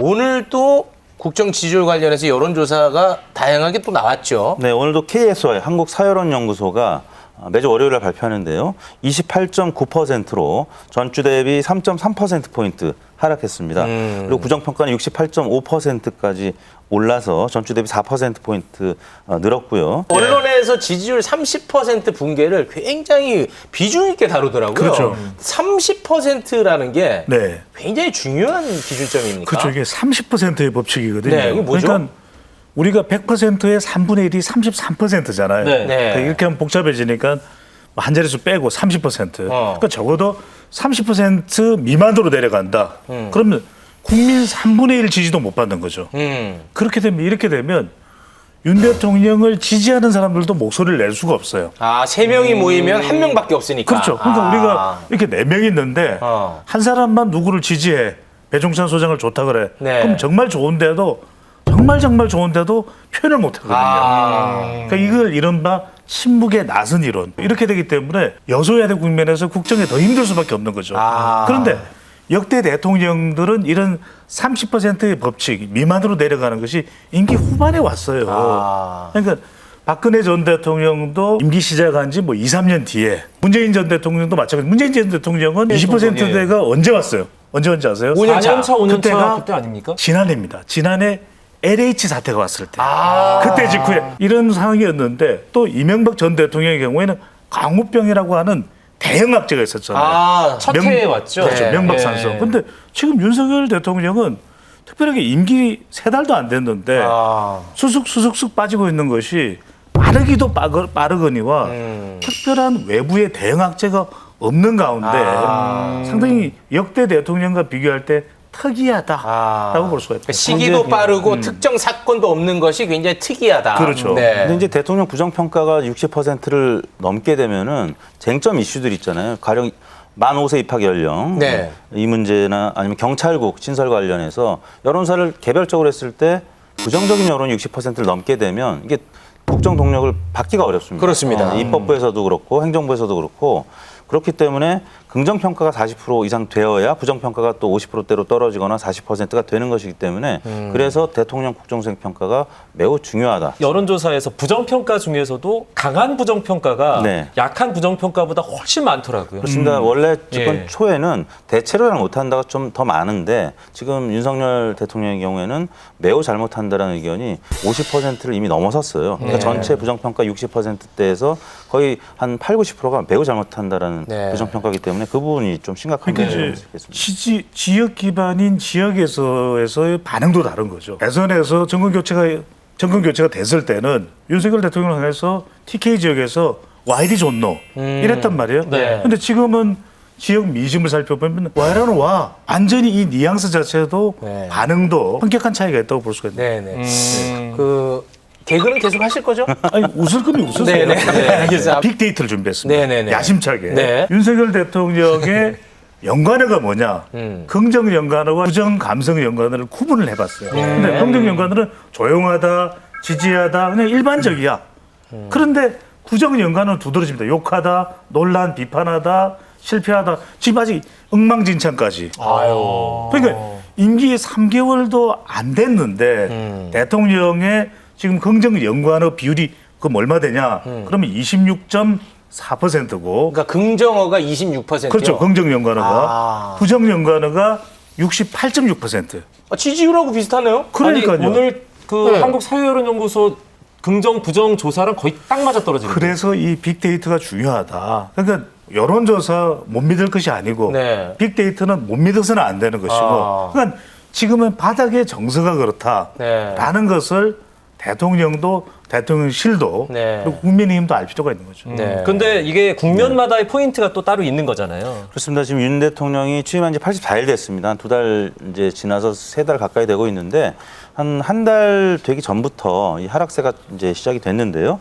오늘 또 국정 지지율 관련해서 여론조사가 다양하게 또 나왔죠. 네, 오늘도 KSY 한국사여론연구소가 매주 월요일에 발표하는데요. 28.9%로 전주 대비 3.3%포인트 하락했습니다. 그리고 부정평가는 68.5%까지 올라서 전주 대비 4%포인트 늘었고요. 언론에서 지지율 30% 붕괴를 굉장히 비중 있게 다루더라고요. 그렇죠. 30%라는 게 네. 굉장히 중요한 기준점입니까? 그렇죠. 이게 30%의 법칙이거든요. 네, 이게 뭐죠? 그러니까 우리가 100%의 3분의 1이 33%잖아요. 네. 네. 이렇게 하면 복잡해지니까 한 자릿수 빼고 30%. 그러니까 적어도 30% 미만으로 내려간다. 그러면 국민 3분의 1 지지도 못 받는 거죠. 그렇게 되면 이렇게 되면 윤 대통령을 지지하는 사람들도 목소리를 낼 수가 없어요. 아, 3명이 모이면 1명밖에 없으니까. 그렇죠. 그러니까 우리가 이렇게 4명이 있는데 한 사람만 누구를 지지해. 배종찬 소장을 좋다 그래. 네. 그럼 정말 좋은데도 표현을 못 하거든요. 그러니까 이걸 이른바 침묵의 나선 이론. 이렇게 되기 때문에 여소야대 국면에서 국정에 더 힘들 수밖에 없는 거죠. 그런데 역대 대통령들은 이런 30%의 법칙 미만으로 내려가는 것이 임기 후반에 왔어요. 그러니까 박근혜 전 대통령도 임기 시작한 지 뭐 2, 3년 뒤에 문재인 전 대통령도 마찬가지. 문재인 전 대통령은 20%대가 언제 왔어요? 언제 아세요? 5년 차. 4년 차, 5년 그때가 차 그때 아닙니까? 지난해입니다. 지난해 LH 사태가 왔을 때. 그때 직후에 이런 상황이었는데 또 이명박 전 대통령의 경우에는 강우병이라고 하는 대형 악재가 있었잖아요. 첫 해에 왔죠. 그렇죠. 네. 명박산성. 네. 근데 지금 윤석열 대통령은 특별하게 임기 3달도 안 됐는데 수숙 빠지고 있는 것이 빠르기도 빠르거니와 특별한 외부의 대형 악재가 없는 가운데 상당히 역대 대통령과 비교할 때 특이하다라고 볼 수가 있다. 시기도 빠르고 특정 사건도 없는 것이 굉장히 특이하다. 그렇죠. 네. 근데 이제 대통령 부정평가가 60%를 넘게 되면은 쟁점 이슈들 있잖아요. 가령 만 5세 입학 연령 네. 이 문제나 아니면 경찰국 신설 관련해서 여론사를 개별적으로 했을 때 부정적인 여론이 60%를 넘게 되면 이게 국정 동력을 받기가 어렵습니다. 그렇습니다. 입법부에서도 그렇고 행정부에서도 그렇고 그렇기 때문에 긍정평가가 40% 이상 되어야 부정평가가 또 50%대로 떨어지거나 40%가 되는 것이기 때문에 그래서 대통령 국정수행 평가가 매우 중요하다. 여론조사에서 부정평가 중에서도 강한 부정평가가 네. 약한 부정평가보다 훨씬 많더라고요. 그렇습니다. 원래 집권 예. 초에는 대체로 잘 못한다가 좀 더 많은데 지금 윤석열 대통령의 경우에는 매우 잘못한다라는 의견이 50%를 이미 넘어섰어요. 그러니까 전체 부정평가 60%대에서 거의 한 8, 90%가 매우 잘못한다라는 네. 부정평가이기 때문에 그 부분이 좀 심각한 그러니까 문제가 이제 있겠습니다. 지역 기반인 지역에서의 반응도 다른 거죠. 대선에서 정권 교체가 됐을 때는 윤석열 대통령을 향해서 TK 지역에서 와이리 존노 이랬단 말이에요. 네. 근데 지금은 지역 민심을 살펴보면 와이라는 와 완전히 이 뉘앙스 자체도 네. 반응도 엄격한 차이가 있다고 볼 수가 있네요. 네네. 그 개그는 계속 하실 거죠? 아니 웃을 거면 웃으세요. 네네. 네, 알겠습니다. 빅데이터를 준비했습니다. 네네네. 야심차게. 네. 윤석열 대통령의 연관어가 뭐냐? 긍정 연관어와 부정 감성 연관어를 구분을 해봤어요. 근데 긍정 연관어는 조용하다, 지지하다, 그냥 일반적이야. 그런데 부정 연관어는 두드러집니다. 욕하다, 논란, 비판하다, 실패하다, 지금 아직 엉망진창까지. 그러니까 임기 3개월도 안 됐는데 대통령의 지금 긍정 연관어 비율이 그럼 얼마 되냐? 그러면 26.4%고. 그러니까 긍정어가 26%요. 그렇죠. 긍정 연관어가. 부정 연관어가 68.6%. 지지율하고 비슷하네요. 그러니까요. 아니, 오늘 그 네. 한국사회여론연구소 긍정 부정 조사랑 거의 딱 맞아 떨어지는 거예요. 그래서 이 빅데이터가 중요하다. 그러니까 여론조사 못 믿을 것이 아니고 네. 빅데이터는 못 믿어서는 안 되는 것이고 그러니까 지금은 바닥의 정서가 그렇다라는 것을 대통령도 대통령실도 네. 그리고 국민의힘도 알 필요가 있는 거죠. 네. 근데 이게 국면마다의 포인트가 또 따로 있는 거잖아요. 그렇습니다. 지금 윤 대통령이 취임한 지 84일 됐습니다. 한 2달 이제 지나서 3달 가까이 되고 있는데 한 달 되기 전부터 이 하락세가 이제 시작이 됐는데요.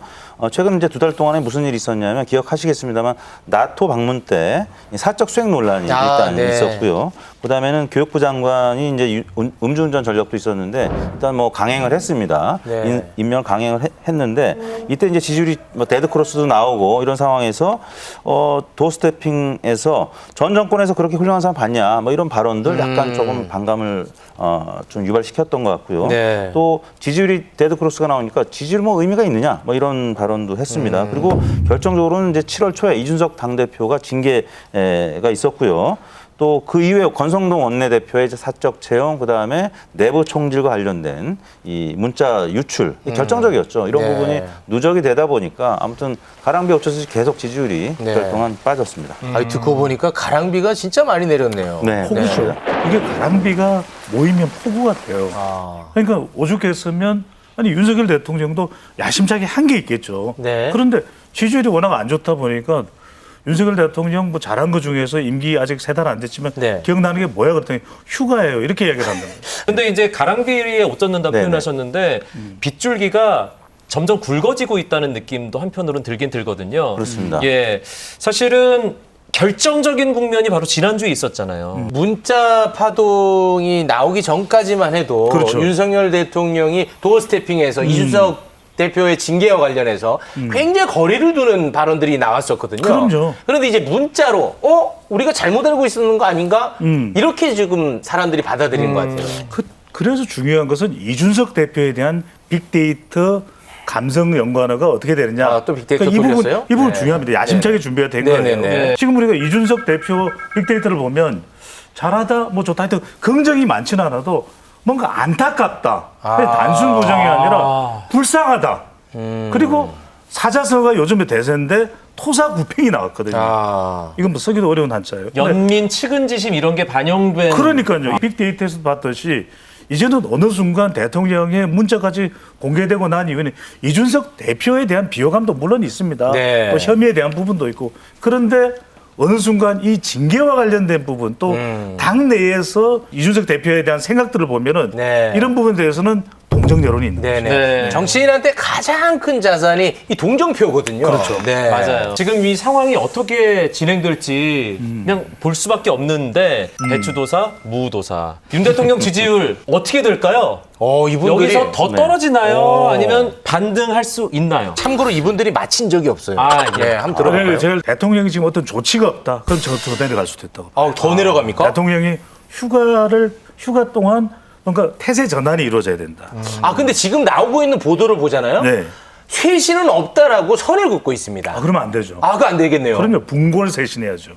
최근 이제 2달 동안에 무슨 일이 있었냐면 기억하시겠습니다만 나토 방문 때 사적 수행 논란이 일단 네. 있었고요. 그다음에는 교육부 장관이 이제 음주운전 전력도 있었는데 일단 뭐 강행을 했습니다. 네. 임명을 강행을 했는데 이때 이제 지지율이 뭐 데드 크로스도 나오고 이런 상황에서 도어스태핑에서 전 정권에서 그렇게 훌륭한 사람 봤냐 뭐 이런 발언들 약간 조금 반감을 좀 유발시켰던 것 같고요. 네. 또 지지율이 데드 크로스가 나오니까 지지율 뭐 의미가 있느냐 뭐 이런 발언도 했습니다. 그리고 결정적으로는 이제 7월 초에 이준석 당대표가 징계가 있었고요. 또 그 이후에 권성동 원내대표의 사적 채용, 그다음에 내부 총질과 관련된 이 문자 유출 결정적이었죠. 이런 네. 부분이 누적이 되다 보니까 아무튼 가랑비 엎쳐서 계속 지지율이 네. 그동안 빠졌습니다. 아니, 듣고 보니까 가랑비가 진짜 많이 내렸네요. 네. 폭우죠. 이게 가랑비가 모이면 폭우가 돼요. 아. 그러니까 오죽했으면 아니 윤석열 대통령도 야심차게 한 게 있겠죠. 네. 그런데 지지율이 워낙 안 좋다 보니까 윤석열 대통령 뭐 잘한 것 중에서 임기 아직 3달 안 됐지만 네. 기억나는 게 뭐야 그랬더니 휴가예요. 이렇게 이야기를 한다는 거예요. 근데 이제 가랑비에 옷 젖는다 네네. 표현하셨는데 빗줄기가 점점 굵어지고 있다는 느낌도 한편으로는 들긴 들거든요. 그렇습니다. 예, 사실은 결정적인 국면이 바로 지난주에 있었잖아요. 문자 파동이 나오기 전까지만 해도 그렇죠. 윤석열 대통령이 도어스태핑에서 이준석 대표의 징계와 관련해서 굉장히 거리를 두는 발언들이 나왔었거든요. 그럼요. 그런데 이제 문자로 우리가 잘못 알고 있었는 거 아닌가? 이렇게 지금 사람들이 받아들인 것 같아요. 그래서 중요한 것은 이준석 대표에 대한 빅데이터 감성 연관어가 어떻게 되느냐. 아, 또 빅데이터 이 부분, 돌렸어요? 이 부분 네. 중요합니다. 야심차게 준비가 된 거예요. 네네네. 지금 우리가 이준석 대표 빅데이터를 보면 잘하다, 뭐 좋다 하여튼 긍정이 많지는 않아도 뭔가 안타깝다. 단순 부정이 아니라 불쌍하다. 그리고 사자성어가 요즘에 대세인데 토사구팽이 나왔거든요. 아. 이건 뭐 쓰기도 어려운 한자예요. 근데 연민, 측은지심 이런 게 반영된. 그러니까요. 빅데이터에서 봤듯이 이제는 어느 순간 대통령의 문자까지 공개되고 난 이후에는 이준석 대표에 대한 비호감도 물론 있습니다. 네. 또 혐의에 대한 부분도 있고. 그런데 어느 순간 이 징계와 관련된 부분 또 당내에서 이준석 대표에 대한 생각들을 보면은 네. 이런 부분에 대해서는 동정 여론이 있는 거죠. 네네. 네. 정치인한테 가장 큰 자산이 이 동정표거든요. 그렇죠. 네. 맞아요. 지금 이 상황이 어떻게 진행될지 그냥 볼 수밖에 없는데 배추도사, 무도사. 윤 대통령 지지율 어떻게 될까요? 이분들이 여기서 더 떨어지나요? 아니면 반등할 수 있나요? 참고로 이분들이 맞힌 적이 없어요. 아, 예. 네, 한번 들어볼까요? 제가 대통령이 지금 어떤 조치가 없다. 그럼 저 더 내려갈 수도 있다고. 더 내려갑니까? 대통령이 휴가 동안 뭔가 태세 전환이 이루어져야 된다. 근데 지금 나오고 있는 보도를 보잖아요. 네. 쇄신은 없다라고 선을 긋고 있습니다. 그러면 안 되죠. 그거 안 되겠네요. 그러면 분골 쇄신해야죠.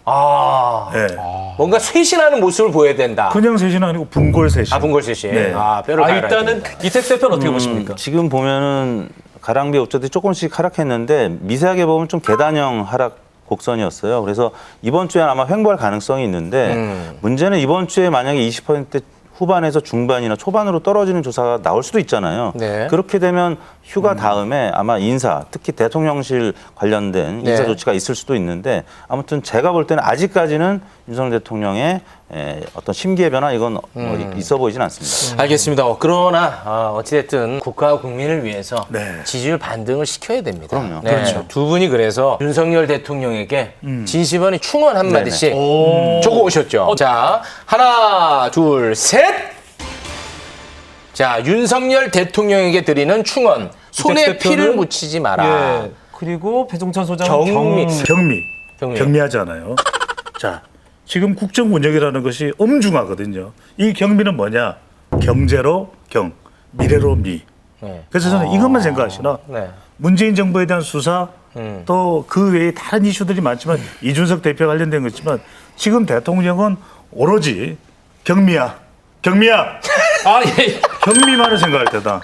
네. 뭔가 쇄신하는 모습을 보여야 된다. 그냥 쇄신 아니고 분골 쇄신. 분골 쇄신. 네. 뼈를 갈아야 일단은 됩니다. 이택 대표는 어떻게 보십니까? 지금 보면은 가랑비 옥저들이 조금씩 하락했는데 미세하게 보면 좀 계단형 하락 곡선이었어요. 그래서 이번 주에 아마 횡보할 가능성이 있는데 문제는 이번 주에 만약에 20% 후반에서 중반이나 초반으로 떨어지는 조사가 나올 수도 있잖아요. 네. 그렇게 되면 휴가 다음에 아마 인사, 특히 대통령실 관련된 인사 네. 조치가 있을 수도 있는데 아무튼 제가 볼 때는 아직까지는 윤석열 대통령의 어떤 심기의 변화 이건 있어 보이진 않습니다. 알겠습니다. 그러나 어찌됐든 국가와 국민을 위해서 네. 지지율 반등을 시켜야 됩니다. 그럼요. 네. 그렇죠. 두 분이 그래서 윤석열 대통령에게 진심원의 충원 한마디씩 적어 오셨죠. 자, 하나, 둘, 셋. 자, 윤석열 대통령에게 드리는 충원. 손에 이택 대표는? 피를 묻히지 마라. 예. 그리고 배종찬 소장 경미. 경미하잖아요. 자, 지금 국정 운영이라는 것이 엄중하거든요. 이 경미는 뭐냐? 경제로 경, 미래로 미. 네. 그래서 저는 이것만 생각하시나 네. 문재인 정부에 대한 수사 또 그 외에 다른 이슈들이 많지만 이준석 대표 관련된 거지만 지금 대통령은 오로지 경미야. 예. 경미만을 생각할 때다.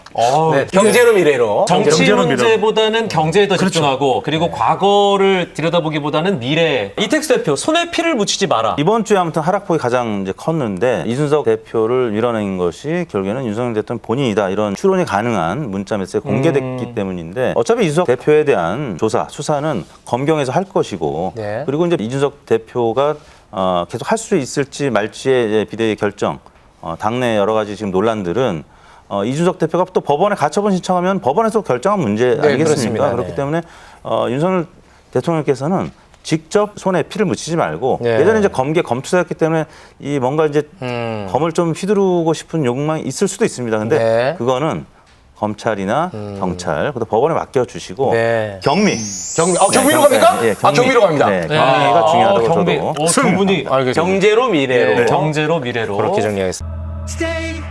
네, 경제로 미래로. 정치 경제로 문제보다는 경제에 더 집중하고 그리고 과거를 들여다보기보다는 미래. 이택수 대표 손에 피를 묻히지 마라. 이번 주에 아무튼 하락폭이 가장 이제 컸는데 이준석 대표를 밀어낸 것이 결국에는 윤석열 대통령 본인이다 이런 추론이 가능한 문자 메시지가 공개됐기 때문인데 어차피 이준석 대표에 대한 조사, 수사는 검경에서 할 것이고 네. 그리고 이제 이준석 대표가 계속 할 수 있을지 말지의 비대위 결정 당내 여러 가지 지금 논란들은 이준석 대표가 또 법원에 가처분 신청하면 법원에서 결정한 문제 네, 아니겠습니까? 그렇습니다. 그렇기 네. 때문에 윤석열 대통령께서는 직접 손에 피를 묻히지 말고 네. 예전에 이제 검계 검투사였기 때문에 이 뭔가 이제 검을 좀 휘두르고 싶은 욕망이 있을 수도 있습니다. 근데 네. 그거는 경찰이나 경찰, 그다음 법원에 맡겨주시고 네. 경미. 경미로 갑니까? 예, 아, 경미로 갑니다. 네, 경미가 중요하다고 경비. 저도. 두 분이 알겠습니다. 경제로 미래로. 네. 경제로 미래로. 그렇게 정리하겠습니다. Stay